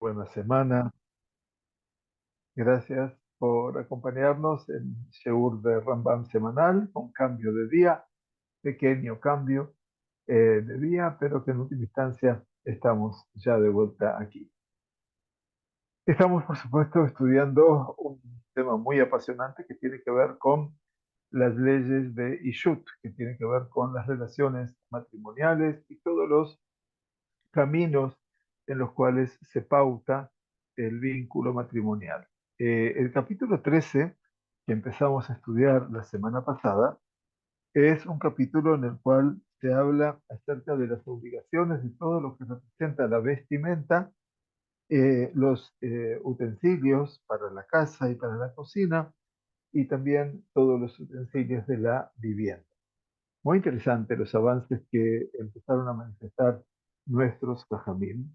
Buena semana. Gracias por acompañarnos en Sheur de Rambam semanal, con cambio de día, pequeño cambio de día, pero que en última instancia estamos ya de vuelta aquí. Estamos, por supuesto, estudiando un tema muy apasionante que tiene que ver con las leyes de Ishut, que tiene que ver con las relaciones matrimoniales y todos los caminos en los cuales se pauta el vínculo matrimonial. El capítulo 13, que empezamos a estudiar la semana pasada, es un capítulo en el cual se habla acerca de las obligaciones de todo lo que representa la vestimenta, los utensilios para la casa y para la cocina, y también todos los utensilios de la vivienda. Muy interesante los avances que empezaron a manifestar nuestros Jajamim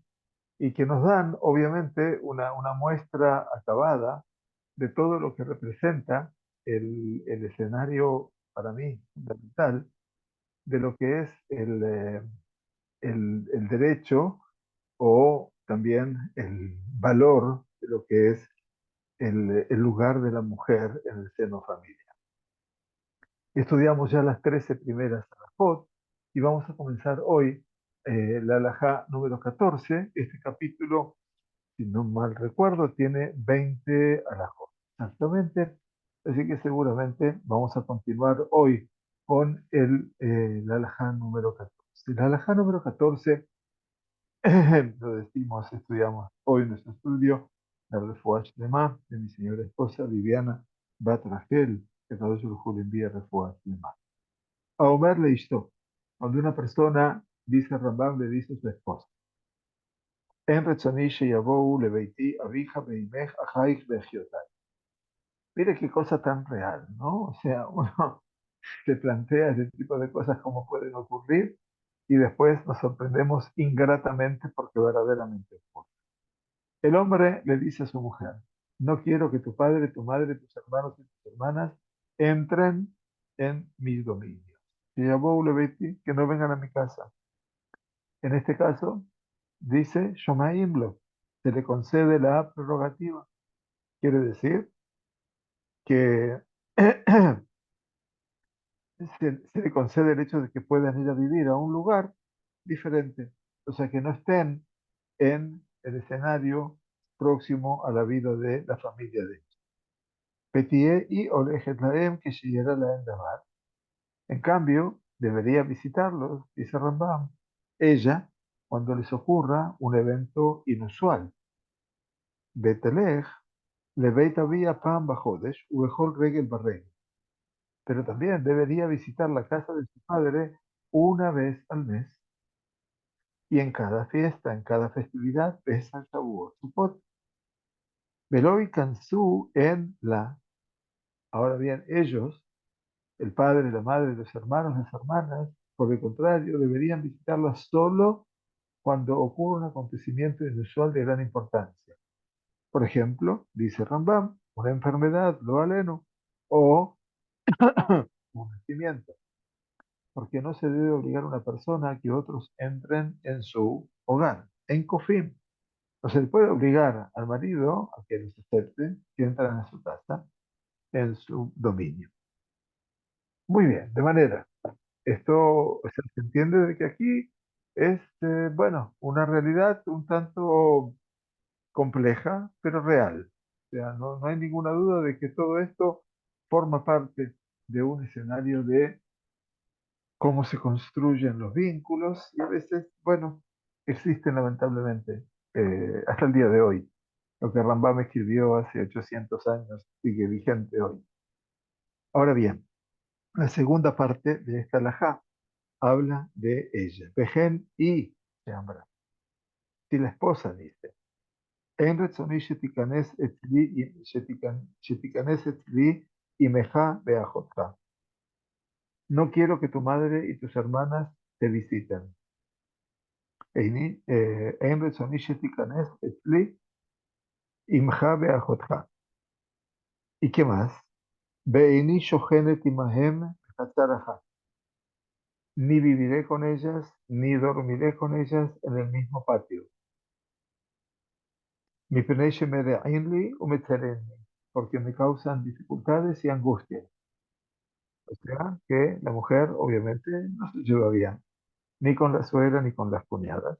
y que nos dan, obviamente, una muestra acabada de todo lo que representa el escenario, para mí, fundamental, de lo que es el derecho o también el valor de lo que es el lugar de la mujer en el seno familiar. Estudiamos ya las 13 primeras alajot y vamos a comenzar hoy la alajá número 14. Este capítulo, si no mal recuerdo, tiene 20 alajot. Exactamente. Así que seguramente vamos a continuar hoy con la alajá número 14. La alajá número 14, lo decimos, estudiamos hoy en nuestro estudio, la refuah Shlema de mi señora esposa Viviana Bat Rachel, que Kadosh Baruj Hu le envía refuah Shlema. A Omer le instó, cuando una persona, dice Rambam, le dice a su esposa, En Retzoni Sheyabou Lebeiti Abija Beimech Ajaich Bechiotai. Mire qué cosa tan real, ¿no? O sea, uno se plantea ese tipo de cosas como pueden ocurrir y después nos sorprendemos ingratamente porque verdaderamente ocurre. El hombre le dice a su mujer, no quiero que tu padre, tu madre, tus hermanos y tus hermanas entren en mis dominios. Sheyabou Lebeiti, que no vengan a mi casa. En este caso, dice Shomaimlo, se le concede la prerrogativa. Quiere decir que se le concede el hecho de que puedan ir a vivir a un lugar diferente, o sea, que no estén en el escenario próximo a la vida de la familia de ellos. Petié y Olejet Laem que siguiera la Endamar. En cambio, debería visitarlos, dice Rambam, ella, cuando les ocurra un evento inusual. Betelej Leveit había pan bajodesh, ubejol regel barregel. Pero también debería visitar la casa de su padre una vez al mes y en cada fiesta, en cada festividad, pesa Shavuot Sukkot. Veloy Kansu en la. Ahora bien, ellos, el padre, la madre, los hermanos, las hermanas, por el contrario, deberían visitarla solo cuando ocurre un acontecimiento inusual de gran importancia. Por ejemplo, dice Rambam, una enfermedad, lo aleno, o un nacimiento, porque no se debe obligar a una persona a que otros entren en su hogar. En Kofim, no se le puede obligar al marido a que los acepte si entran en su casa, en su dominio. Muy bien, de manera, esto, o sea, se entiende de que aquí es, bueno, una realidad un tanto compleja, pero real. O sea, no hay ninguna duda de que todo esto forma parte de un escenario de cómo se construyen los vínculos y a veces, bueno, existen lamentablemente hasta el día de hoy. Lo que Rambam escribió hace 800 años sigue vigente hoy. Ahora bien, la segunda parte de esta alajá habla de ella. Vejen y se llama. Si la esposa dice, En רצוני שתיכנס אצלי, שתיכנס אצלי אמך ואחותך. No quiero que tu madre y tus hermanas te visiten. אין רצוני שתיכנס אצלי אמך ואחותך. ¿Y qué más? ואיני שוכנת עמהם בחצר אחת. Ni viviré con ellas, ni dormiré con ellas en el mismo patio. מפני שמרעים לי ומצלני, porque me causan dificultades y angustias. O sea que la mujer obviamente no se lleva bien, ni con la suegra ni con las cuñadas.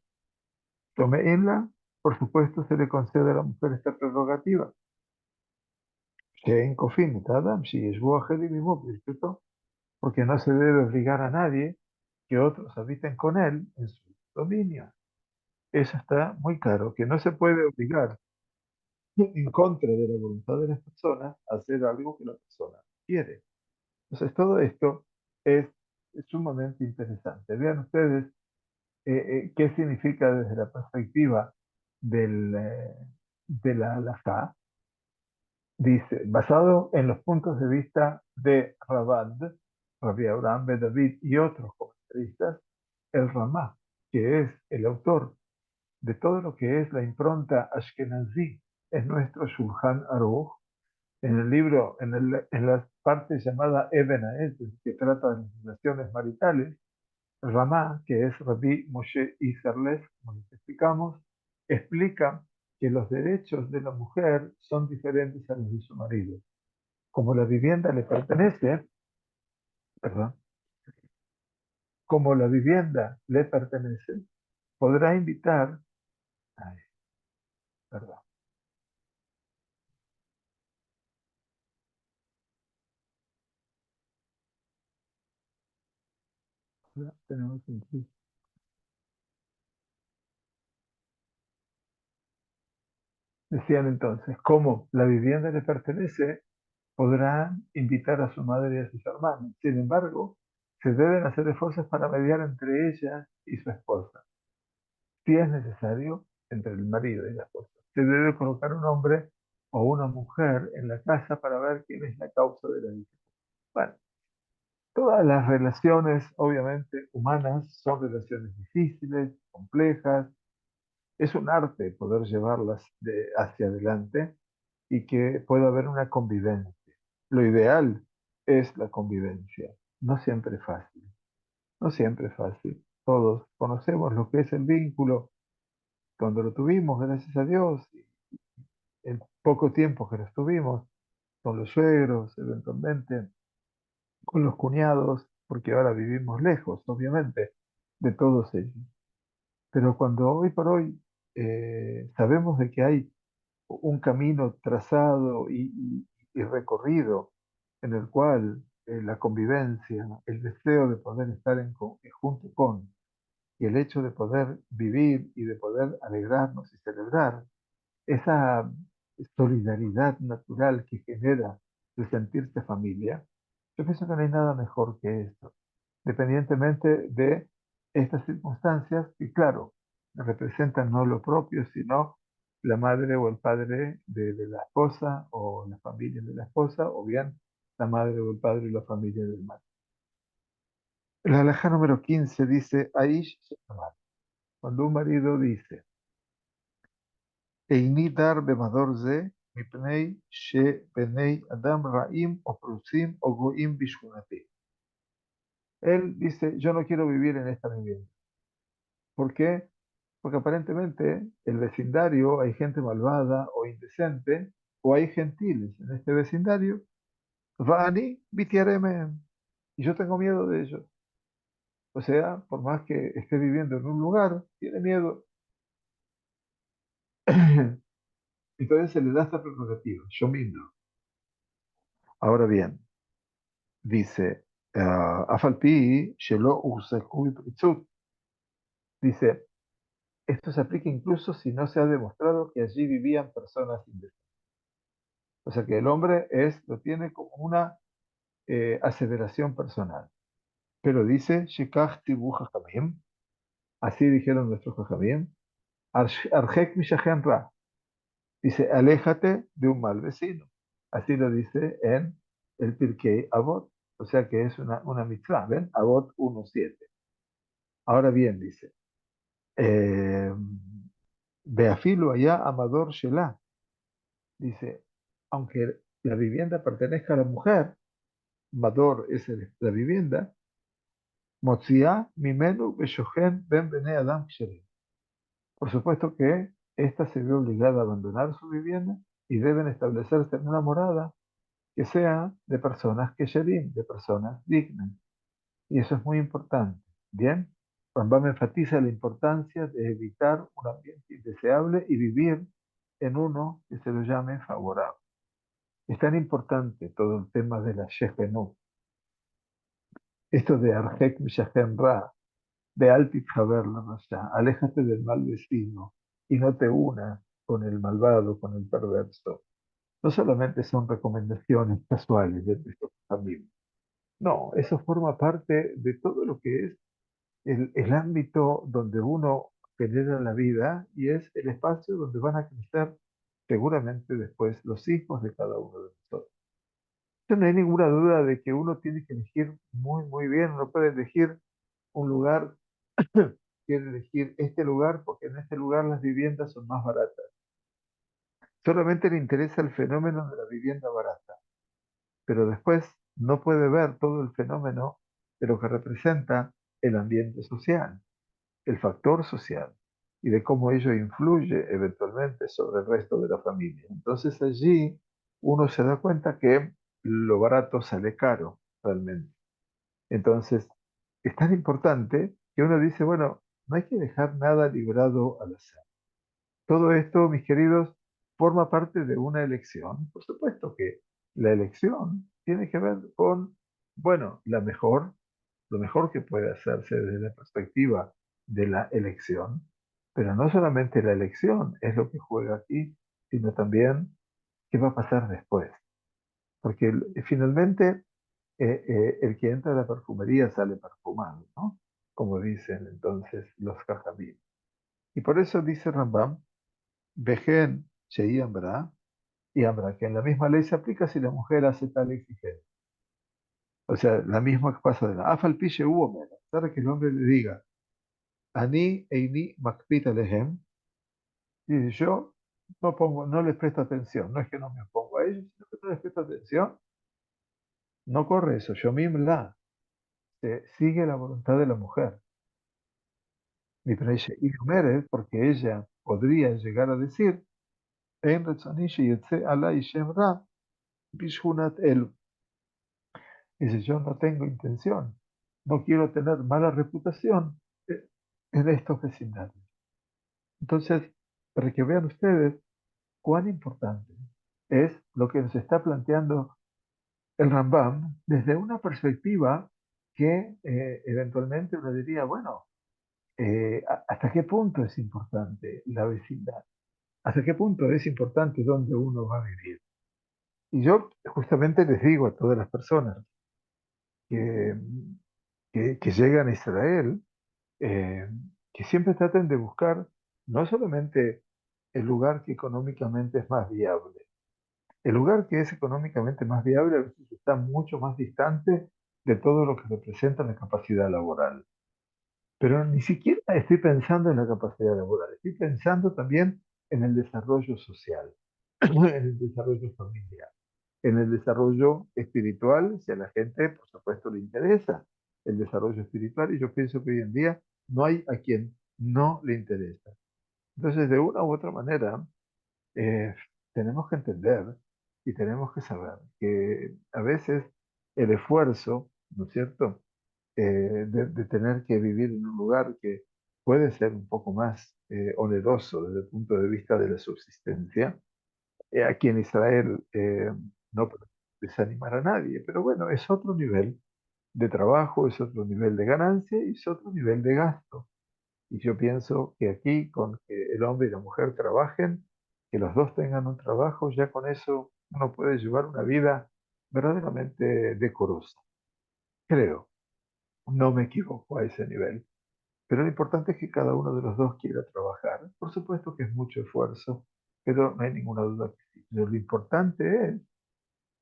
Inla, por supuesto, se le concede a la mujer esta prerrogativa. שאין כופין את האדם שישבו אחרים עמו ברשותו, porque no se debe obligar a nadie que otros habiten con él en su dominio. Eso está muy claro, que no se puede obligar en contra de la voluntad de las personas a hacer algo que la persona quiere. Entonces, todo esto es sumamente interesante. Vean ustedes qué significa desde la perspectiva de la halajá. Dice, basado en los puntos de vista de Rabad, Rabbi Abraham Ben David y otros comentaristas, el Ramá, que es el autor de todo lo que es la impronta Ashkenazi en nuestro Shulchan Aruch, en el libro, en la parte llamada Eben Haez, que trata de las relaciones maritales, Ramá, que es Rabbi Moshe Isserles, como les explicamos, explica que los derechos de la mujer son diferentes a los de su marido. Como la vivienda le pertenece, perdón, como la vivienda le pertenece, podrá invitar, ay, perdón, ya tenemos un chiste. Decían entonces, como la vivienda le pertenece, podrán invitar a su madre y a sus hermanos. Sin embargo, se deben hacer esfuerzos para mediar entre ella y su esposa. Si es necesario, entre el marido y la esposa. Se debe colocar un hombre o una mujer en la casa para ver quién es la causa de la dificultad. Bueno, todas las relaciones, obviamente, humanas son relaciones difíciles, complejas. Es un arte poder llevarlas hacia adelante y que pueda haber una convivencia. Lo ideal es la convivencia. No siempre es fácil. No siempre es fácil. Todos conocemos lo que es el vínculo cuando lo tuvimos, gracias a Dios, y el poco tiempo que lo tuvimos con los suegros, eventualmente, con los cuñados, porque ahora vivimos lejos, obviamente, de todos ellos. Pero cuando hoy por hoy sabemos de que hay un camino trazado y recorrido en el cual la convivencia, el deseo de poder estar junto con, y el hecho de poder vivir y de poder alegrarnos y celebrar, esa solidaridad natural que genera el sentirse familia, yo pienso que no hay nada mejor que esto, dependientemente de estas circunstancias, y claro, representan no lo propio, sino la madre o el padre de la esposa, o la familia de la esposa, o bien la madre o el padre y la familia del marido. La halajá número 15 dice, Aish She'amar, cuando un marido dice, איני דר במדור זה, מפני שבני אדם רעים או פרוצים או גויים בשכונתי. Él dice, yo no quiero vivir en esta vivienda. ¿Por qué? Porque aparentemente el vecindario hay gente malvada o indecente, o hay gentiles en este vecindario. Vani vitiareme. Y yo tengo miedo de ellos. O sea, por más que esté viviendo en un lugar, tiene miedo. Entonces se le da esta prerrogativa, yo mismo. Ahora bien, dice, אף על פי שלא הוחזקו בפריצות, dice, esto se aplica incluso si no se ha demostrado que allí vivían personas indecentes. O sea que el hombre lo tiene como una aseveración personal. Pero dice, Shekach tibu jajamim, así dijeron nuestros jajamim, arjek mishachen ra, dice, aléjate de un mal vecino. Así lo dice en el Pirkei Avot. O sea que es una mitzvah, ¿ven? Avot 1.7. Ahora bien, dice, eh, Beafilo allá Amador Shelah, dice, aunque la vivienda pertenezca a la mujer, Mador es la vivienda, Motzia Mimenu Beshochen Ben Bene Adam Ksherim. Por supuesto que Esta se ve obligada a abandonar su vivienda y deben establecerse en una morada que sea de personas que Kesherim, de personas dignas. Y eso es muy importante. Bien, Rambam enfatiza la importancia de evitar un ambiente indeseable y vivir en uno que se lo llame favorable. Es tan importante todo el tema de la Shekenut, esto de Arjek Mishachen Ra, de Altit Haber la Rasha, aléjate del mal vecino y no te unas con el malvado, con el perverso. No solamente son recomendaciones casuales de nuestros amigos. No, eso forma parte de todo lo que es el ámbito donde uno genera la vida y es el espacio donde van a crecer seguramente después los hijos de cada uno de nosotros. Entonces, no hay ninguna duda de que uno tiene que elegir muy, muy bien. Uno puede elegir un lugar, quiere elegir este lugar porque en este lugar las viviendas son más baratas. Solamente le interesa el fenómeno de la vivienda barata, pero después no puede ver todo el fenómeno de lo que representa el ambiente social, el factor social y de cómo ello influye eventualmente sobre el resto de la familia. Entonces allí uno se da cuenta que lo barato sale caro realmente. Entonces es tan importante que uno dice, bueno, no hay que dejar nada librado al azar. Todo esto, mis queridos, forma parte de una elección. Por supuesto que la elección tiene que ver con, bueno, lo mejor que puede hacerse desde la perspectiva de la elección, pero no solamente la elección es lo que juega aquí, sino también qué va a pasar después. Porque finalmente el que entra a la perfumería sale perfumado, ¿no? Como dicen entonces los jajamim. Y por eso dice Rambam, Vejen Shei Ambra, y Ambra, que en la misma ley se aplica si la mujer hace tal exigencia. O sea, la misma que pasa de la Afal Piche hubo menos. Para que el hombre le diga, Ani Eini Makpit Alehem, dice yo no pongo, no les presto atención, no es que no me opongo a ellos, sino que no les presto atención, no corre eso, yo la sigue la voluntad de la mujer. Mi y Meret, porque ella podría llegar a decir, En Retzoni Sheyetze Alai Shem Ra, Bishunat El. Dice, yo no tengo intención, no quiero tener mala reputación en estos vecindarios. Entonces, para que vean ustedes cuán importante es lo que nos está planteando el Rambam desde una perspectiva que eventualmente uno diría, bueno, ¿hasta qué punto es importante la vecindad? ¿Hasta qué punto es importante dónde uno va a vivir? Y yo justamente les digo a todas las personas que, que llegan a Israel, eh, que siempre traten de buscar no solamente el lugar que económicamente es más viable. El lugar que es económicamente más viable a veces está mucho más distante de todo lo que representa la capacidad laboral. Pero ni siquiera estoy pensando en la capacidad laboral, estoy pensando también en el desarrollo social, en el desarrollo familiar, en el desarrollo espiritual, si a la gente, por supuesto, le interesa el desarrollo espiritual, y yo pienso que hoy en día no hay a quien no le interesa. Entonces, de una u otra manera, eh, tenemos que entender y tenemos que saber que a veces el esfuerzo, ¿no es cierto?, de tener que vivir en un lugar que puede ser un poco más oneroso desde el punto de vista de la subsistencia, aquí en Israel no puede desanimar a nadie, pero bueno, es otro nivel de trabajo, es otro nivel de ganancia y es otro nivel de gasto. Y yo pienso que aquí, con que el hombre y la mujer trabajen, que los dos tengan un trabajo, ya con eso uno puede llevar una vida verdaderamente decorosa. Creo, no me equivoco a ese nivel. Pero lo importante es que cada uno de los dos quiera trabajar. Por supuesto que es mucho esfuerzo, pero no hay ninguna duda que sí. Pero lo importante es,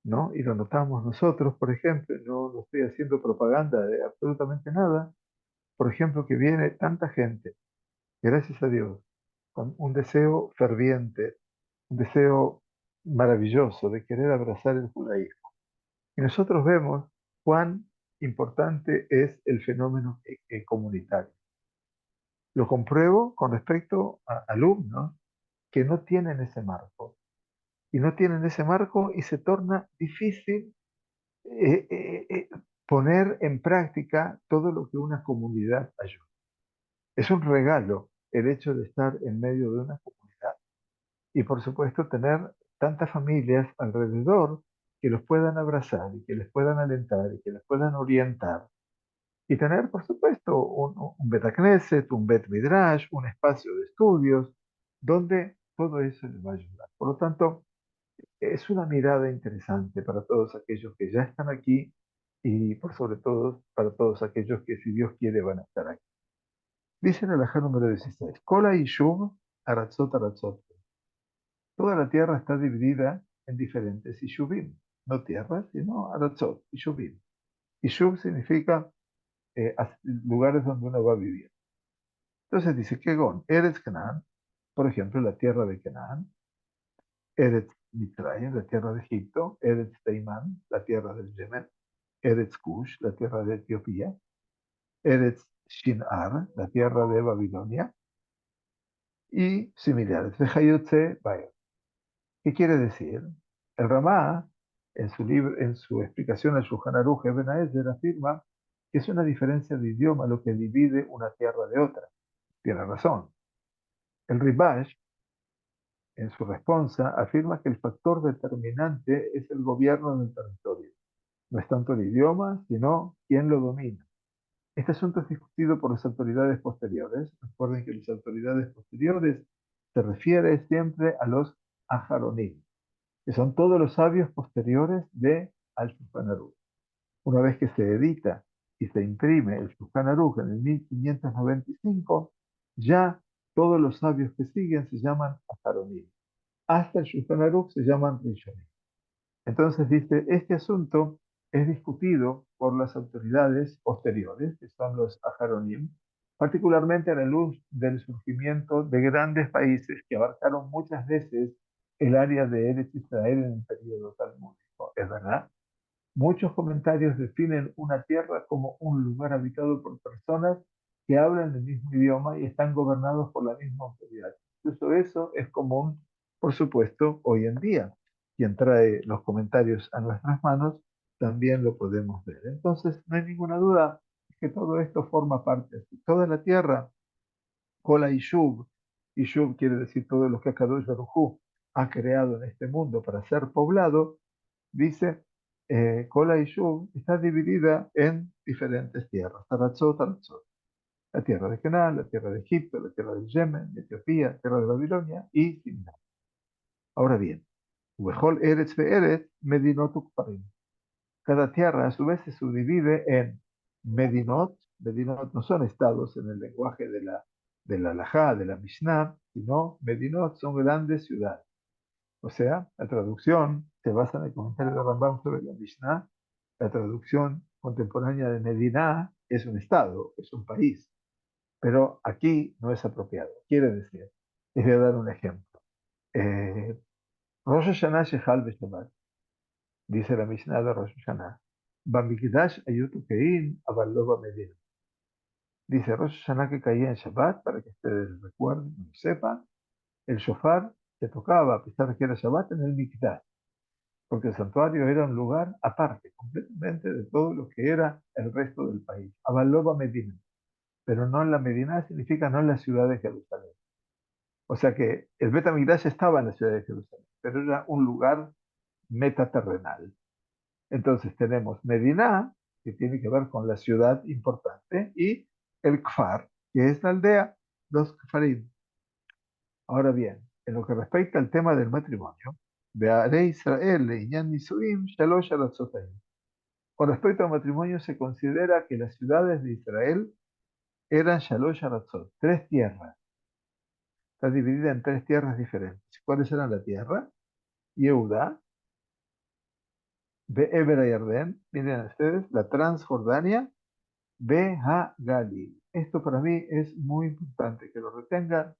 ¿no? Y lo notamos nosotros, por ejemplo, no estoy haciendo propaganda de absolutamente nada, por ejemplo, que viene tanta gente, gracias a Dios, con un deseo ferviente, un deseo maravilloso de querer abrazar el judaísmo. Y nosotros vemos cuán importante es el fenómeno comunitario. Lo compruebo con respecto a alumnos que no tienen ese marco. Y no tienen ese marco y se torna difícil eh, eh, eh, poner en práctica todo lo que una comunidad ayuda. Es un regalo el hecho de estar en medio de una comunidad y por supuesto tener tantas familias alrededor que los puedan abrazar y que les puedan alentar y que les puedan orientar. Y tener, por supuesto, un Bet Knesset, un Bet Midrash, un espacio de estudios, donde todo eso les va a ayudar. Por lo tanto, es una mirada interesante para todos aquellos que ya están aquí y por sobre todo para todos aquellos que, si Dios quiere, van a estar aquí. Dice el alajá número 16, Kola Yishuv Aratzot Aratzot. Toda la tierra está dividida en diferentes Yishuvim. No tierras, sino Aratzot, Yishuvim. Yishuv significa lugares donde uno va a vivir. Entonces dice que Gon, Eretz Canaan, por ejemplo, la tierra de Canaán, Eretz Mitzrayim, la tierra de Egipto, Eretz Teimán, la tierra del Yemen, Eretz Kush, la tierra de Etiopía, Eretz Shinar, la tierra de Babilonia, y similares. Vejayotze Baer. ¿Qué quiere decir? El Ramá, en su libro, en su explicación al Shulchan Aruch Eben Haezer, afirma que es una diferencia de idioma lo que divide una tierra de otra. Tiene razón. El Ribash, en su respuesta, afirma que el factor determinante es el gobierno del territorio. No es tanto el idioma, sino quién lo domina. Este asunto es discutido por las autoridades posteriores. Recuerden que las autoridades posteriores se refiere siempre a los ajaronim, que son todos los sabios posteriores de Al-Shulchan Aruch. Una vez que se edita y se imprime el Shulchan Aruch en el 1595, ya todos los sabios que siguen se llaman ajaronim. Hasta el Shulchan Aruch se llaman rishonim. Entonces dice, este asunto es discutido por las autoridades posteriores, que son los ajaronim, particularmente a la luz del surgimiento de grandes países que abarcaron muchas veces el área de Eretz Israel en el periodo talmúdico. Es verdad, muchos comentarios definen una tierra como un lugar habitado por personas que hablan el mismo idioma y están gobernados por la misma autoridad. Incluso eso es común, por supuesto, hoy en día. Quien trae los comentarios a nuestras manos también lo podemos ver. Entonces, no hay ninguna duda que todo esto forma parte de toda la tierra. Kola Yishub, Yishub quiere decir todo lo que Akadosh Baruj Hu ha creado en este mundo para ser poblado. Dice, Kola Yishub está dividida en diferentes tierras. Taratzot, Taratzot. La tierra de Canaán, la tierra de Egipto, la tierra de Yemen, de Etiopía, la tierra de Babilonia y similar. Ahora bien, Ubejol Eretz Be'eretz, Medinot Ukparim. Cada tierra a su vez se subdivide en Medinot. Medinot no son estados en el lenguaje de la Halajá, de la Mishnah, sino Medinot son grandes ciudades. O sea, la traducción se basa en el comentario de Rambam sobre la Mishnah. La traducción contemporánea de Medina es un estado, es un país. Pero aquí no es apropiado. Quiere decir, les voy a dar un ejemplo. Eh, Rosh Hashanah Shechal B'Shabbat, dice la Mishnah de Rosh Hashanah. Bamikdash ayutu kein, aval lo bamedina. Dice Rosh Hashanah que caía en Shabbat, para que ustedes recuerden, lo sepan, el shofar se tocaba, a pesar de que era Shabbat, en el Mikdash, porque el santuario era un lugar aparte, completamente de todo lo que era el resto del país. Avaloba Medina, pero no en la Medina significa no en la ciudad de Jerusalén. O sea que el Bet HaMikdash estaba en la ciudad de Jerusalén, pero era un lugar metaterrenal. Entonces tenemos Medina, que tiene que ver con la ciudad importante, y el Kfar, que es la aldea, los Kfarim. Ahora bien, en lo que respecta al tema del matrimonio, Be'arei Israel le'inyan nisuim shalosh aratzotayim. Con respecto al matrimonio, se considera que las ciudades de Israel eran Shalosh Aratzot, tres tierras. Está dividida en tres tierras diferentes. ¿Cuáles eran la tierra? Yehuda, Be'eber Yarden, miren ustedes, la Transjordania, Beha Galil. Esto para mí es muy importante que lo retengan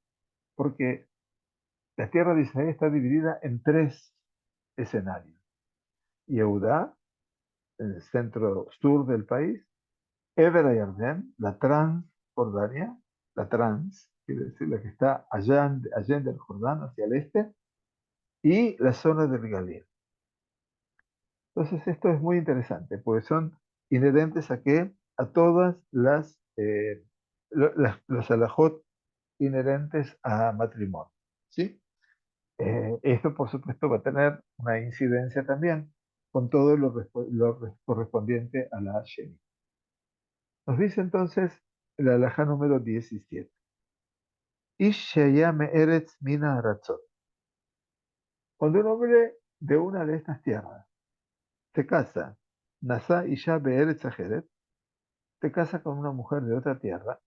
porque la tierra de Israel está dividida en tres escenarios. Yehuda, en el centro sur del país, Eber Yarden, la Transjordania, la Trans, quiere decir la que está allá en el Jordán, hacia el este, y la zona del Galil. Entonces esto es muy interesante, porque son inherentes a qué? A todas los alajot inherentes a matrimonio, ¿sí? Esto, por supuesto, va a tener una incidencia también con todo lo correspondiente a la Sheni. Nos dice entonces el alajá número 17. Ish sheyá me'eretz mina aratzot. Cuando un hombre de una de estas tierras se casa, Nasa isha be'eretz ajeret, se casa con una mujer de otra tierra,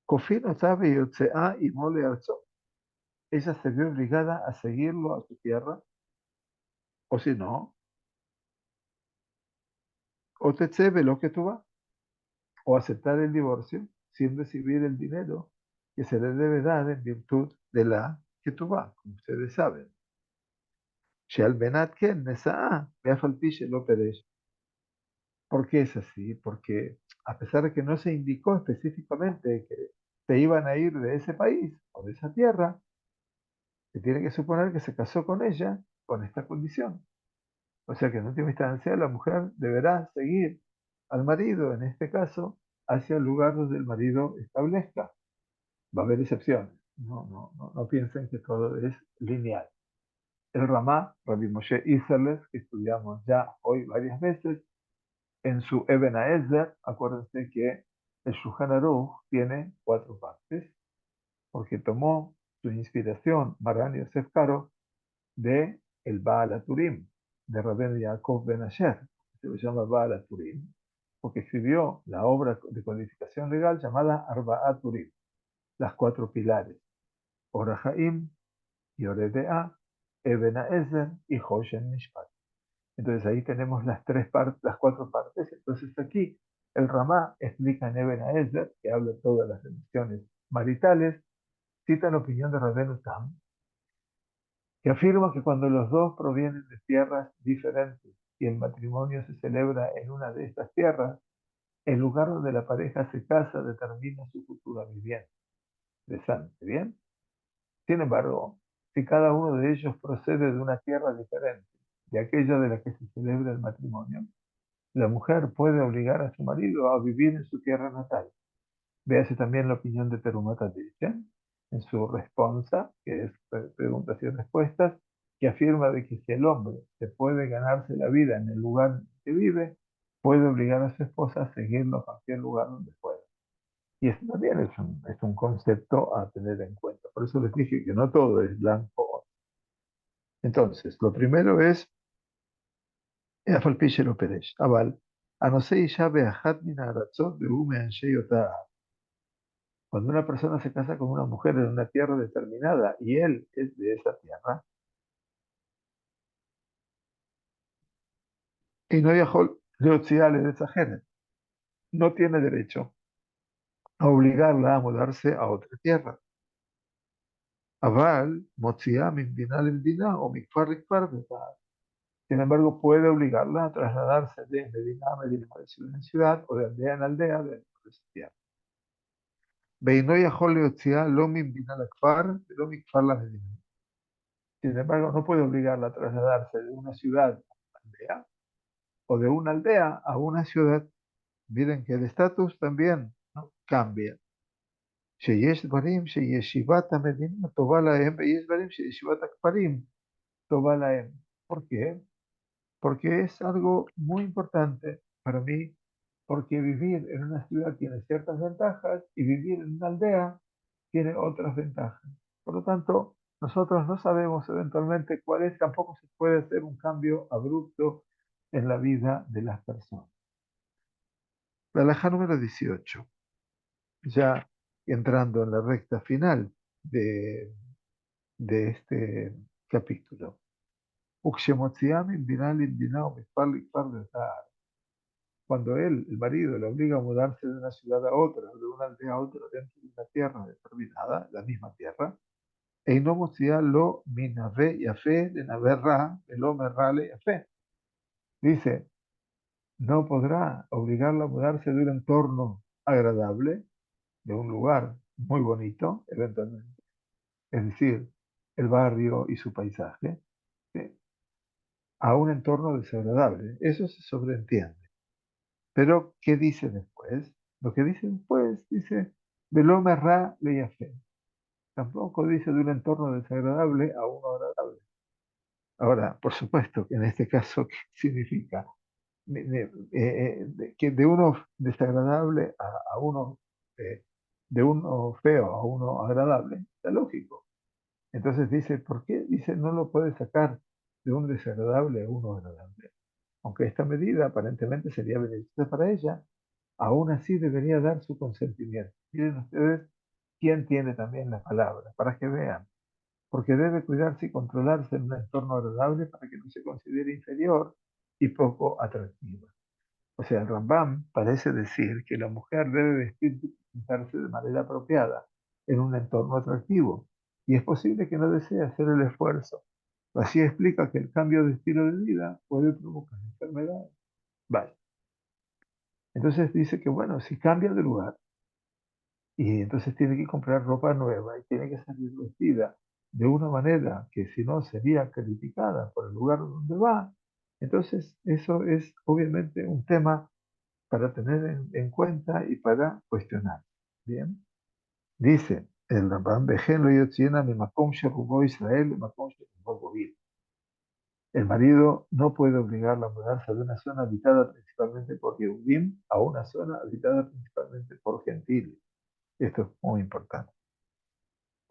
Kofin otabe yotzea y mole arzot. Ella se ve obligada a seguirlo a su tierra, o si no, o te lo que tú vas, o aceptar el divorcio sin recibir el dinero que se le debe dar en virtud de la que tú vas, como ustedes saben. Sheal benat ken nesa'a, veaf al pi shelo peresh. ¿Por qué es así? Porque a pesar de que no se indicó específicamente que se iban a ir de ese país o de esa tierra, se tiene que suponer que se casó con ella con esta condición. O sea que en última instancia la mujer deberá seguir al marido, en este caso, hacia el lugar donde el marido establezca. Va a haber excepciones. No piensen que todo es lineal. El Ramá, Rabbi Moshe Isserles, que estudiamos ya hoy varias veces, en su Eben Haezer, acuérdense que el Shulchan Aruch tiene 4 partes, porque tomó su inspiración Maran Yosef Karo de el Baal HaTurim, de Rabbeinu Yaakov Ben Asher, que se llama Baal HaTurim, porque escribió la obra de codificación legal llamada Arba'at Turim, las 4 pilares, Ora Haim, Yoredea, Eben Haezer y Hoshen Mishpat. Entonces ahí tenemos las 4 partes. Entonces aquí el Ramá explica en Eben Haezer, que habla de todas las relaciones maritales, cita la opinión de Rabbeinu Tam, que afirma que cuando los dos provienen de tierras diferentes y el matrimonio se celebra en una de estas tierras, el lugar donde la pareja se casa determina su futura vivienda. Interesante, ¿bien? Sin embargo, si cada uno de ellos procede de una tierra diferente de aquella de la que se celebra el matrimonio, la mujer puede obligar a su marido a vivir en su tierra natal. Véase también la opinión de Terumata Dicen en su responsa, que es preguntas y respuestas, que afirma de que si el hombre se puede ganarse la vida en el lugar en que vive, puede obligar a su esposa a seguirlo a cualquier lugar donde pueda. Y esto también es un concepto a tener en cuenta. Por eso les dije que no todo es blanco. Entonces, lo primero es, אף על פי שלא פירש, אבל הנושא אישה באחת מן הארצות והוא מאנשי אותה הארץ. Cuando una persona se casa con una mujer en una tierra determinada y él es de esa tierra, y no viajó de esa género, no tiene derecho a obligarla a mudarse a otra tierra. Aval, מוציאה ממדינה למדינה o מכפר לכפר וזהב. Sin embargo, puede obligarla a trasladarse de Medina a Medina, de ciudad en ciudad o de aldea en aldea dentro de esa tierra. ואינו יכול להוציאה לא ממדינה לכפר ולא מכפר למדינה. Sin embargo, no puede obligarla a trasladarse de una ciudad a una aldea o de una aldea a una ciudad. Miren que el estatus también, ¿no?, cambia. שיש דברים שישיבת המדינה טובה להם ויש דברים שישיבת הכפרים טובה להם. ¿Por qué? Porque es algo muy importante para mí, porque vivir en una ciudad tiene ciertas ventajas y vivir en una aldea tiene otras ventajas. Por lo tanto, nosotros no sabemos eventualmente cuál es, tampoco se puede hacer un cambio abrupto en la vida de las personas. La alhaja número 18, ya entrando en la recta final de este capítulo. וכשמוציאה ממדינה למדינה ומכפר לכפר וזהב. Cuando él, el marido, le obliga a mudarse de una ciudad a otra, de una aldea a otra, dentro de una tierra determinada, la misma tierra, אינו מוציאה לו מנווה יפה לנווה רע, ולא מרע ליפה. Dice, no podrá obligarla a mudarse de un entorno agradable, de un lugar muy bonito, eventualmente, es decir, el barrio y su paisaje, ¿sí? A un entorno desagradable. Eso se sobreentiende. Pero, ¿qué dice después? Lo que dice después, dice, Velome ra le fe. Tampoco dice de un entorno desagradable a uno agradable. Ahora, por supuesto que en este caso, ¿qué significa? Que de uno desagradable a uno, de uno feo a uno agradable, está lógico. Entonces dice, ¿por qué? Dice, no lo puede sacar de un desagradable a uno agradable. Aunque esta medida aparentemente sería beneficiosa para ella, aún así debería dar su consentimiento. Miren ustedes quién tiene también la palabra, para que vean, porque debe cuidarse y controlarse en un entorno agradable para que no se considere inferior y poco atractiva. O sea, el Rambam parece decir que la mujer debe vestirse y presentarse de manera apropiada en un entorno atractivo, y es posible que no desee hacer el esfuerzo. Así explica que el cambio de estilo de vida puede provocar enfermedades. Vale. Entonces dice que, bueno, si cambia de lugar y entonces tiene que comprar ropa nueva y tiene que salir vestida de una manera que si no sería criticada por el lugar donde va, entonces eso es obviamente un tema para tener en cuenta y para cuestionar. Bien, dice el Rambam Vejen lo yotziena mi makom sherubó Israel, makom sherubó Govid. El marido no puede obligarla a mudarse de una zona habitada principalmente por Yehudim a una zona habitada principalmente por gentiles. Esto es muy importante.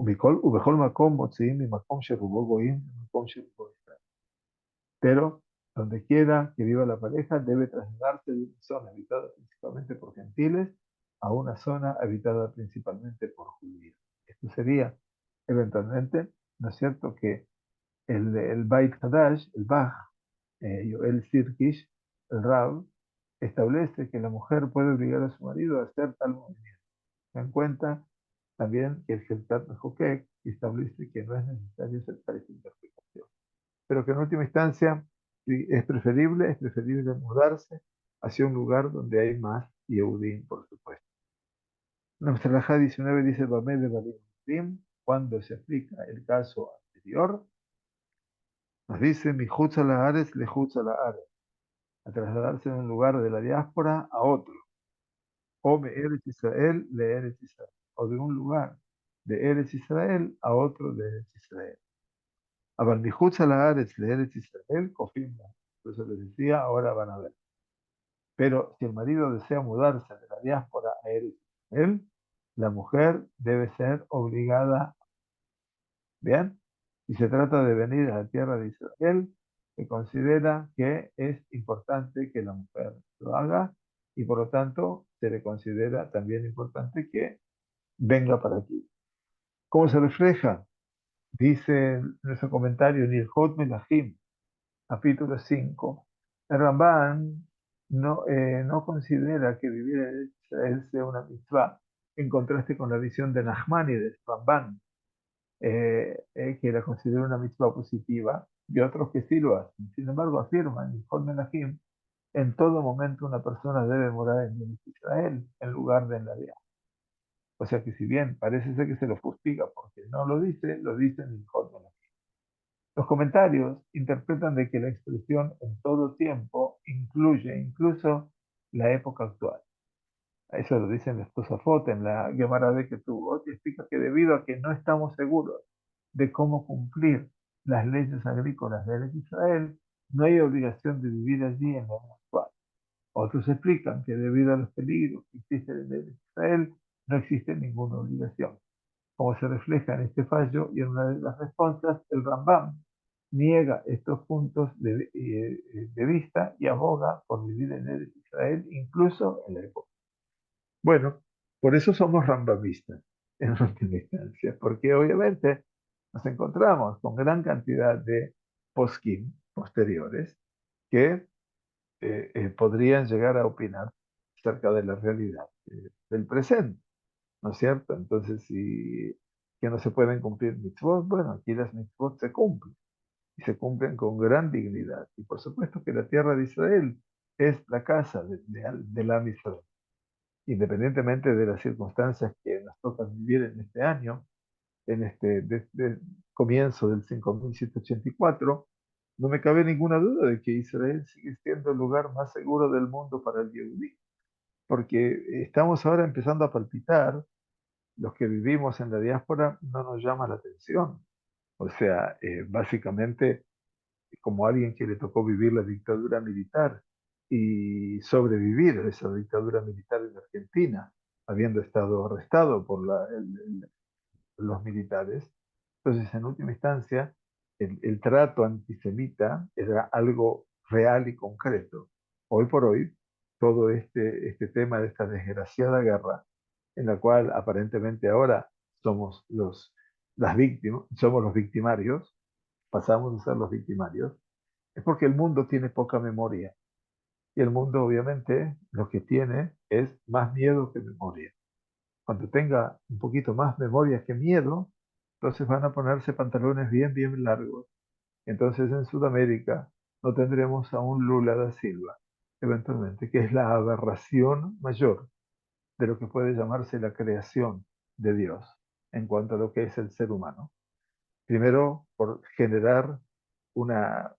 ובכל מקום מוציאים ממקום שרובו גויים למקום שרובו ישראל. Pero donde quiera que viva la pareja debe trasladarse de una zona habitada principalmente por gentiles a una zona habitada principalmente por judíos. Esto sería eventualmente, ¿no es cierto?, que el Beit Hadash, el Baj, Yoel Sirkish, el Rab, establece que la mujer puede obligar a su marido a hacer tal movimiento. Se dan cuenta también que el Heltat Mejokek establece que no es necesario aceptar esta interpretación, pero que en última instancia sí, es preferible mudarse hacia un lugar donde hay más Yehudim, por supuesto. Nuestra Rajá 19 dice, Bameh de Balim, cuando se aplica el caso anterior, nos dice, mi a la Ares, le a la Ares, a trasladarse de un lugar de la diáspora a otro, o me Eretz Israel, le Eretz Israel, o de un lugar de Eretz Israel a otro de Eretz Israel. Aber מחוץ לארץ, לארץ Israel, confirma. Por eso les decía, ahora van a ver. Pero si el marido desea mudarse de la diáspora a Eretz Israel, la mujer debe ser obligada. Bien, si se trata de venir a la tierra de Israel, se considera que es importante que la mujer lo haga y por lo tanto se le considera también importante que venga para aquí. ¿Cómo se refleja? Dice en nuestro comentario, Nilhot Melahim, capítulo 5. El Ramban no considera que vivir en Israel sea una mitzvah, en contraste con la visión de Nachmanides, Ramban, que la considera una mitzvah positiva, y otros que sí lo hacen. Sin embargo, afirman, informe Menachim, en todo momento una persona debe morar en Israel en lugar de en la diáspora. O sea que si bien parece ser que se lo fustiga porque no lo dice en Ilhot Menachim. Los comentarios interpretan de que la expresión en todo tiempo incluye incluso la época actual. Eso lo dicen los Tosafot en la Gemara de Ketubot, y explica que debido a que no estamos seguros de cómo cumplir las leyes agrícolas de Israel, no hay obligación de vivir allí en la era actual. Otros explican que debido a los peligros que existen en Israel, no existe ninguna obligación. Como se refleja en este fallo y en una de las respuestas, el Rambam niega estos puntos de vista y aboga por vivir en el Israel incluso en la época. Bueno, por eso somos rambamistas en última instancia, porque obviamente nos encontramos con gran cantidad de poskim posteriores que podrían llegar a opinar acerca de la realidad del presente, ¿no es cierto? Entonces, si que no se pueden cumplir mitzvot, bueno, aquí las mitzvot se cumplen y se cumplen con gran dignidad. Y por supuesto que la tierra de Israel es la casa de la Israel. independientemente de las circunstancias que nos tocan vivir en este año, en este comienzo del 5784, no me cabe ninguna duda de que Israel sigue siendo el lugar más seguro del mundo para el Yehudí, porque estamos ahora empezando a palpitar, los que vivimos en la diáspora no nos llama la atención. O sea, básicamente como alguien que le tocó vivir la dictadura militar y sobrevivir a esa dictadura militar en Argentina, habiendo estado arrestado por los militares. Entonces, en última instancia, el trato antisemita era algo real y concreto. Hoy por hoy, todo este tema de esta desgraciada guerra, en la cual aparentemente ahora somos las víctimas, somos los victimarios, pasamos a ser los victimarios, es porque el mundo tiene poca memoria. Y el mundo, obviamente, lo que tiene es más miedo que memoria. Cuando tenga un poquito más memoria que miedo, entonces van a ponerse pantalones bien, bien largos. Entonces en Sudamérica no tendremos a un Lula da Silva, eventualmente, que es la aberración mayor de lo que puede llamarse la creación de Dios en cuanto a lo que es el ser humano. Primero, por generar una,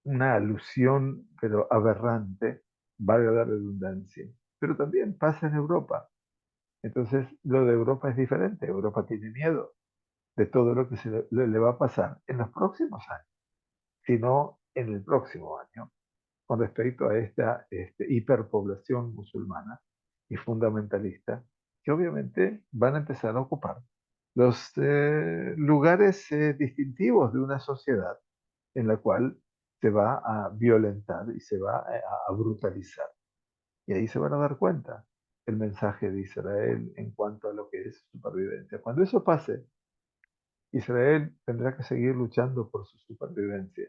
una alusión, pero aberrante, valga la redundancia. Pero también pasa en Europa. Entonces, lo de Europa es diferente. Europa tiene miedo de todo lo que le va a pasar en los próximos años, sino en el próximo año, con respecto a esta hiperpoblación musulmana y fundamentalista, que obviamente van a empezar a ocupar los lugares distintivos de una sociedad en la cual se va a violentar y se va a brutalizar. Y ahí se van a dar cuenta el mensaje de Israel en cuanto a lo que es supervivencia. Cuando eso pase, Israel tendrá que seguir luchando por su supervivencia,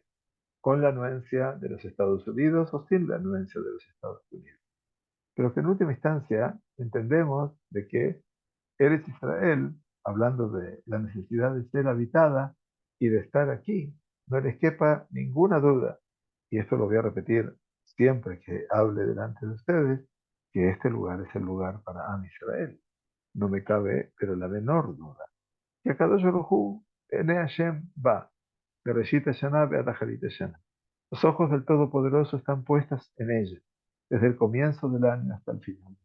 con la anuencia de los Estados Unidos o sin la anuencia de los Estados Unidos. Pero que en última instancia entendemos de que Eretz Israel, hablando de la necesidad de ser habitada y de estar aquí, no les quepa ninguna duda, y esto lo voy a repetir siempre que hable delante de ustedes, que este lugar es el lugar para Am Israel. No me cabe, pero la menor duda. Que Akadosh Baruj Hu, Ene Hashem va, de Reshit Hashanah a Taharit Hashanah. Los ojos del Todopoderoso están puestos en ella, desde el comienzo del año hasta el final.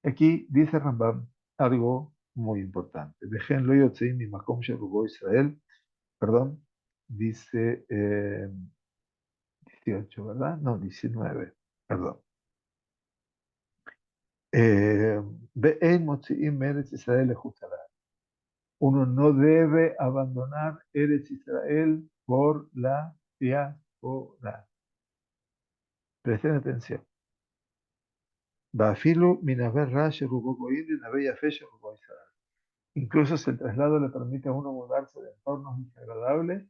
Aquí dice Rambam algo muy importante. Dejen lo yotzim mi makom sherubo Israel, perdón, dice 18, ¿verdad? No, 19, perdón. Ve'en motzi'im Eretz Israel lejutzalah. Uno no debe abandonar Eretz Israel por la diáspora. Presten atención. Ba'afilu min haver ra sherubo go'im linave yafé sherubo Israel. Incluso si el traslado le permite a uno mudarse de entornos desagradables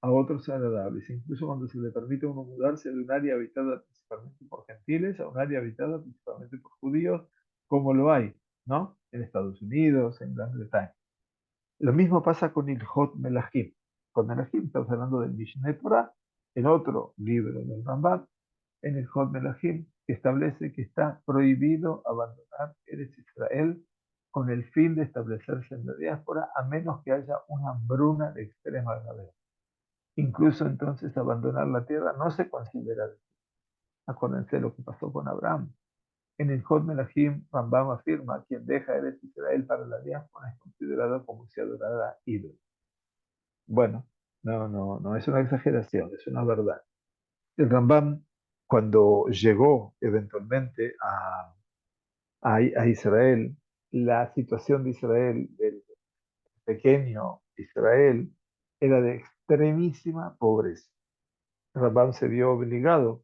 a otros agradables, incluso cuando se le permite a uno mudarse de un área habitada principalmente por gentiles a un área habitada principalmente por judíos, como lo hay, ¿no? En Estados Unidos, en Gran Bretaña. Lo mismo pasa con Ilhot Melahim. Con Melahim estamos hablando del Mishneh Torah, en otro libro del Rambam, en el Hot Melahim, que establece que está prohibido abandonar Eretz Israel con el fin de establecerse en la diáspora, a menos que haya una hambruna de extrema gravedad. Incluso entonces abandonar la tierra no se considera. Acuérdense lo que pasó con Abraham. En el Hot Melahim, Rambam afirma: quien deja Eretz Israel para la diáspora es considerado como si adorara ídolos. Bueno, no es una exageración, es una verdad. El Rambam, cuando llegó eventualmente a Israel, la situación de Israel, del pequeño Israel, era de extremísima pobreza. El Rambam se vio obligado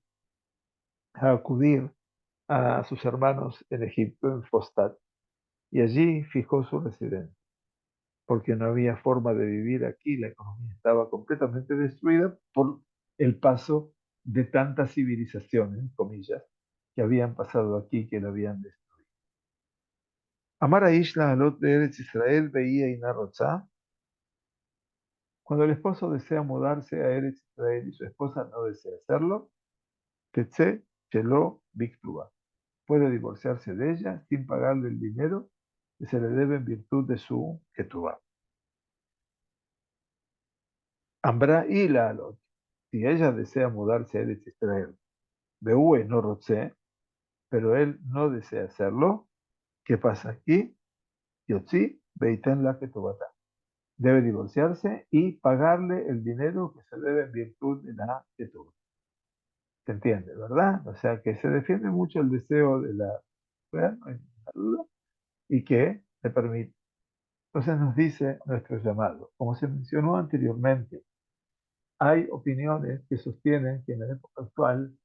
a acudir a sus hermanos en Egipto, en Fostat, y allí fijó su residencia, porque no había forma de vivir aquí, la economía estaba completamente destruida por el paso de tantas civilizaciones, comillas, que habían pasado aquí, que la habían destruido. Amar a Ishla Alot de Eretz Israel veía Inarrotzá. Cuando el esposo desea mudarse a Eretz Israel y su esposa no desea hacerlo, Tetze Shelo Biktuba. puede divorciarse de ella sin pagarle el dinero que se le debe en virtud de su ketubá. Ambra y la alot. Si ella desea mudarse a Eretz Israel, Beue no Rotze, pero él no desea hacerlo, ¿qué pasa aquí? Yotzi beiten la ketubata. Debe divorciarse y pagarle el dinero que se debe en virtud de la ketubá. ¿Se entiende, verdad? O sea que se defiende mucho el deseo de la mujer, no hay ninguna duda, y que le permite. Entonces nos dice nuestro llamado. Como se mencionó anteriormente, hay opiniones que sostienen que en la época actual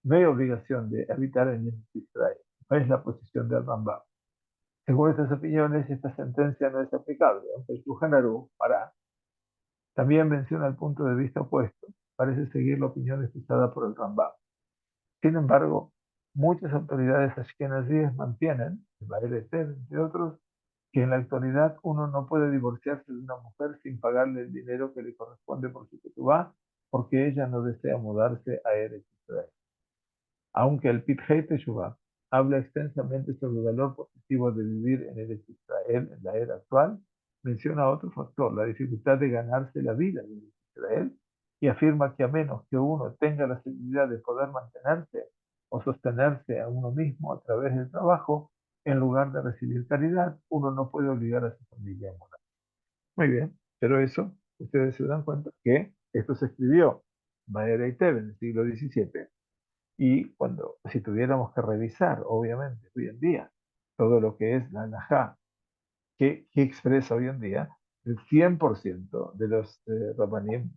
no hay obligación de habitar en Israel. No es la posición del Rambam. Según estas opiniones, esta sentencia no es aplicable, aunque el Shulchan Aruch para también menciona el punto de vista opuesto. Parece seguir la opinión expresada por el Rambam. Sin embargo, muchas autoridades ashkenazíes mantienen, el Baal entre otros, que en la actualidad uno no puede divorciarse de una mujer sin pagarle el dinero que le corresponde por su ketubá, porque ella no desea mudarse a Eretz Israel. Aunque el Pitjei Teshuvah habla extensamente sobre el valor positivo de vivir en Eretz Israel en la era actual, menciona otro factor, la dificultad de ganarse la vida en Eretz Israel, y afirma que a menos que uno tenga la seguridad de poder mantenerse o sostenerse a uno mismo a través del trabajo, en lugar de recibir caridad, uno no puede obligar a su familia a morar. Muy bien, pero eso, ustedes se dan cuenta que esto se escribió Maera y Tebe en el siglo XVII, y cuando, si tuviéramos que revisar, obviamente, hoy en día, todo lo que es la halajá, que expresa hoy en día, el 100% de los rabanim,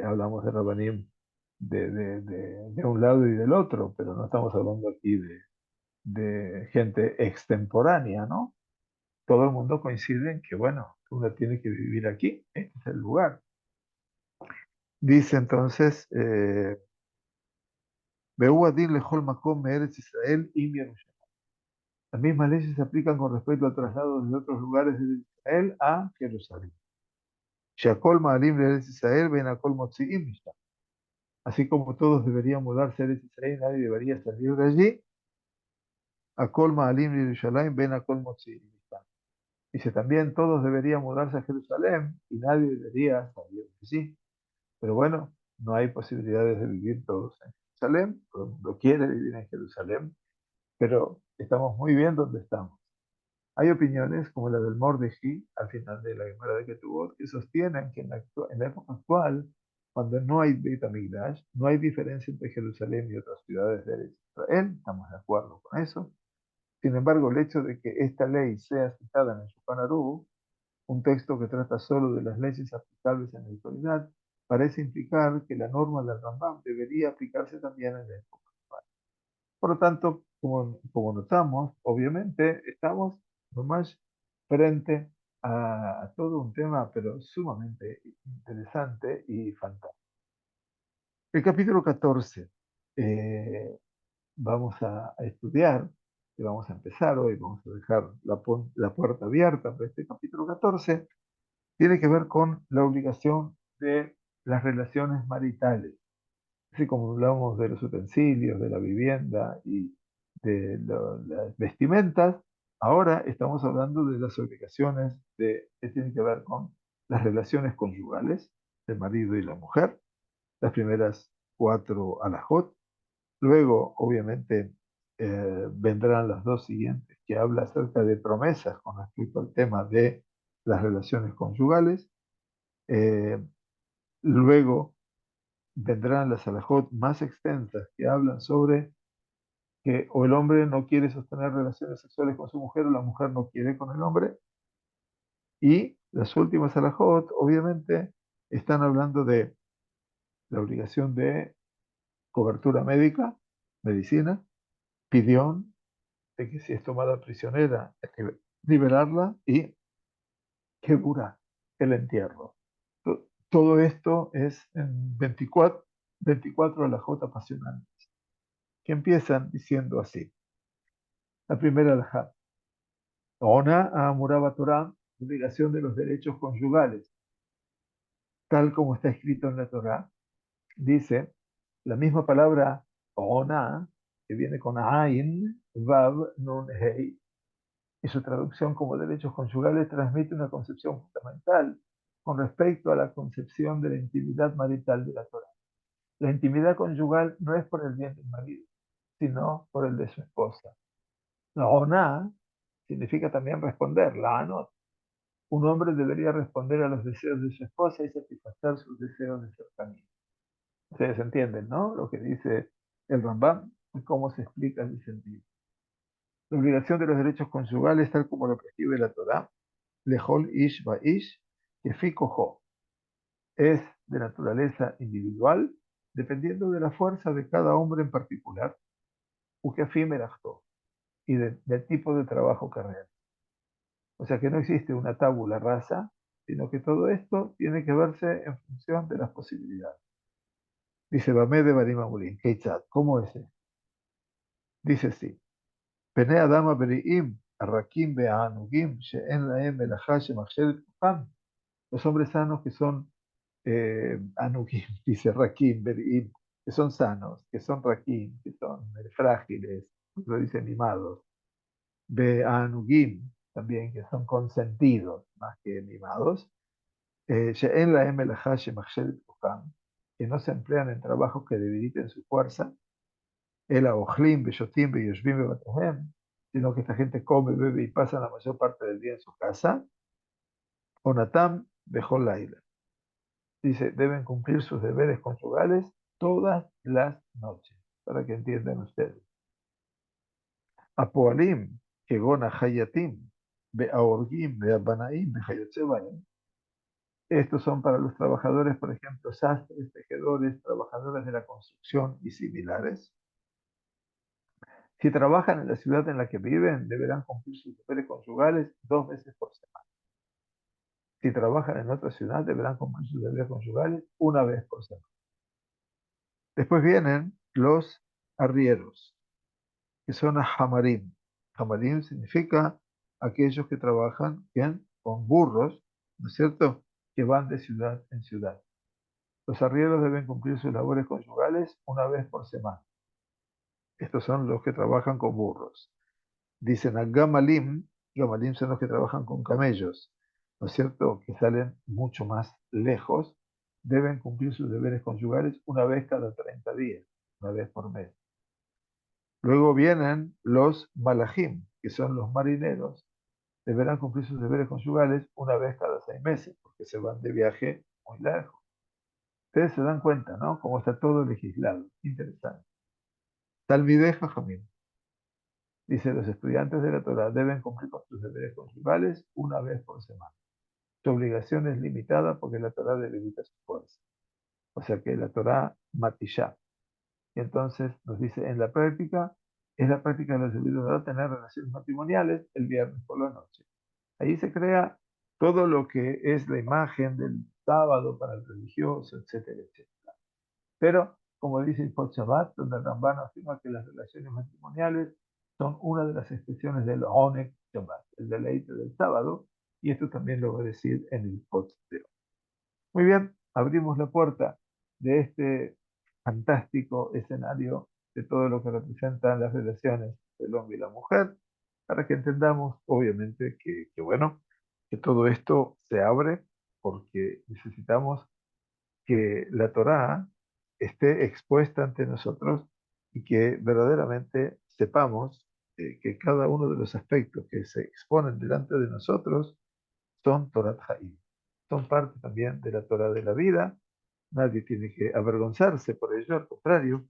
hablamos de rabanim de un lado y del otro, pero no estamos hablando aquí de gente extemporánea, ¿no? Todo el mundo coincide en que, bueno, uno tiene que vivir aquí, este es el lugar. Dice entonces, Be'u adin lechol makom me'eretz Israel im Yerushalayim. Las mismas leyes se aplican con respecto al traslado de otros lugares de Israel a Jerusalén. Sheakol ma'alim le'eretz Israel ben akol motzi'im misham. Así como todos deberían mudarse a Eretz Israel, nadie debería salir de allí. Akol ma'alim Yerushalayim ben akol motzi'im misham. Dice también todos deberían mudarse a Jerusalén y nadie debería salir de allí. Pero bueno, no hay posibilidades de vivir todos en Jerusalén. Todo el mundo quiere vivir en Jerusalén, pero estamos muy bien donde estamos. Hay opiniones, como la del Mordeji, al final de la Gemara de Ketubot, que sostienen que en la época actual, cuando no hay Beit HaMikdash, no hay diferencia entre Jerusalén y otras ciudades de Israel, estamos de acuerdo con eso. Sin embargo, el hecho de que esta ley sea citada en el Shulchan Aruch, un texto que trata solo de las leyes aplicables en la actualidad, parece implicar que la norma del Rambam debería aplicarse también en la época actual. Por lo tanto, como notamos, obviamente estamos nomás frente a todo un tema, pero sumamente interesante y fantástico. El capítulo 14 vamos a estudiar, y vamos a empezar hoy, vamos a dejar la puerta abierta para este capítulo 14, tiene que ver con la obligación de las relaciones maritales. Así como hablamos de los utensilios, de la vivienda y de las vestimentas, ahora estamos hablando de las obligaciones que tienen que ver con las relaciones conyugales del marido y la mujer, las primeras cuatro alajot. Luego, obviamente, vendrán las dos siguientes, que habla acerca de promesas con respecto al tema de las relaciones conyugales. Eh, Luego vendrán las alajot más extensas que hablan sobre que o el hombre no quiere sostener relaciones sexuales con su mujer o la mujer no quiere con el hombre. Y las últimas alajot, obviamente, están hablando de la obligación de cobertura médica, medicina, pidión, de que si es tomada prisionera, hay que liberarla y quebura, el entierro. Todo esto es en 24 alajot apasionantes, que empiezan diciendo así. La primera alajá. Ona a Muraba Torah, obligación de los derechos conyugales, tal como está escrito en la Torah. Dice la misma palabra ona, que viene con Ain, Vav, Nun, Hei, y su traducción como derechos conyugales transmite una concepción fundamental con respecto a la concepción de la intimidad marital de la Torá. La intimidad conyugal no es por el bien del marido, sino por el de su esposa. La oná significa también responder, la anot. Un hombre debería responder a los deseos de su esposa y satisfacer sus deseos de cercanía. Ustedes entienden, ¿no? Lo que dice el Rambam y cómo se explica ese sentido. La obligación de los derechos conyugales, tal como lo prescribe la Torá, lehol ish ba ish, kefi koho, es de naturaleza individual, dependiendo de la fuerza de cada hombre en particular, ukefi merachto, y del tipo de trabajo que realiza. O sea que no existe una tabula rasa, sino que todo esto tiene que verse en función de las posibilidades. Dice Bamé de Barima Mulin, Keitzad, ¿cómo es esto? Dice así, Pene Adama Beriim, Arrakim Be'anugim, She'en Laem Melachá Shemachshevet Kufam. Los hombres sanos que son Anugim, dice Rakim, Beriim, que son sanos, que son Rakim, que son frágiles, lo dice mimados. Be'anugim, también, que son consentidos, más que mimados. She'en Laem Melachá Shemachshevet Kufam, que no se emplean en trabajos que debiliten su fuerza. El Ojlim, Beshotim, Beyoshbim, Bebatehem, sino que esta gente come, bebe y pasa la mayor parte del día en su casa. Onatam, Bejol Laila. Dice, deben cumplir sus deberes conyugales todas las noches, para que entiendan ustedes. Apoalim, Kegona Hayatim, Beaorgim, Beabanaim, Behayotzebaim. Estos son para los trabajadores, por ejemplo, sastres, tejedores, trabajadores de la construcción y similares. Si trabajan en la ciudad en la que viven, deberán cumplir sus deberes conyugales 2 veces por semana. Si trabajan en otra ciudad, deberán cumplir sus deberes conyugales 1 vez por semana. Después vienen los arrieros, que son hamarim. Hamarim significa aquellos que trabajan bien con burros, ¿no es cierto?, que van de ciudad en ciudad. Los arrieros deben cumplir sus labores conyugales 1 vez por semana. Estos son los que trabajan con burros. Dicen a Gamalim, Gamalim son los que trabajan con camellos, ¿no es cierto?, que salen mucho más lejos, deben cumplir sus deberes conyugales 1 vez cada 30 días, 1 vez por mes. Luego vienen los Malachim, que son los marineros, deberán cumplir sus deberes conyugales 1 vez cada 6 meses, porque se van de viaje muy lejos. Ustedes se dan cuenta, ¿no?, cómo está todo legislado. Interesante. Talmidei Jajamim. Dice, los estudiantes de la Torah deben cumplir con sus deberes conyugales 1 vez por semana. Su obligación es limitada porque la Torah debilita su fuerza. O sea que la Torah matishá. Y entonces nos dice, en la práctica, es la práctica de los judíos tener relaciones matrimoniales el viernes por la noche. Ahí se crea todo lo que es la imagen del sábado para el religioso, etcétera, etcétera. Pero, como dice el Hot Shabbat, donde el Ramban afirma que las relaciones matrimoniales son una de las expresiones del Oneg Shabbat, el deleite del sábado, y esto también lo va a decir en el Hot de hoy. Muy bien, abrimos la puerta de este fantástico escenario de todo lo que representan las relaciones del hombre y la mujer, para que entendamos, obviamente, bueno, que todo esto se abre porque necesitamos que la Torá esté expuesta ante nosotros y que verdaderamente sepamos que cada uno de los aspectos que se exponen delante de nosotros son Torat Haim, son parte también de la Torá de la vida. Nadie tiene que avergonzarse por ello, al contrario,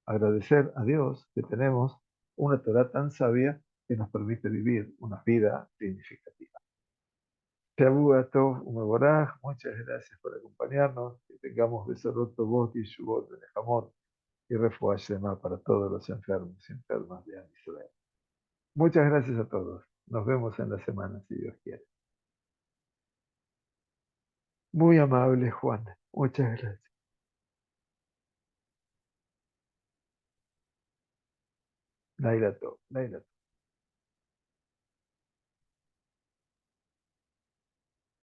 agradecer a Dios que tenemos una Torá tan sabia que nos permite vivir una vida significativa. Shavua Tov Umeboraj, muchas gracias por acompañarnos, que tengamos Besorot Tovot y Shuvot de Nejamot y Refuah Shlema para todos los enfermos y enfermas de Am Israel. Muchas gracias a todos. Nos vemos en la semana, si Dios quiere. Muy amable, Juan. Muchas gracias. Laila Tov, Laila Tov.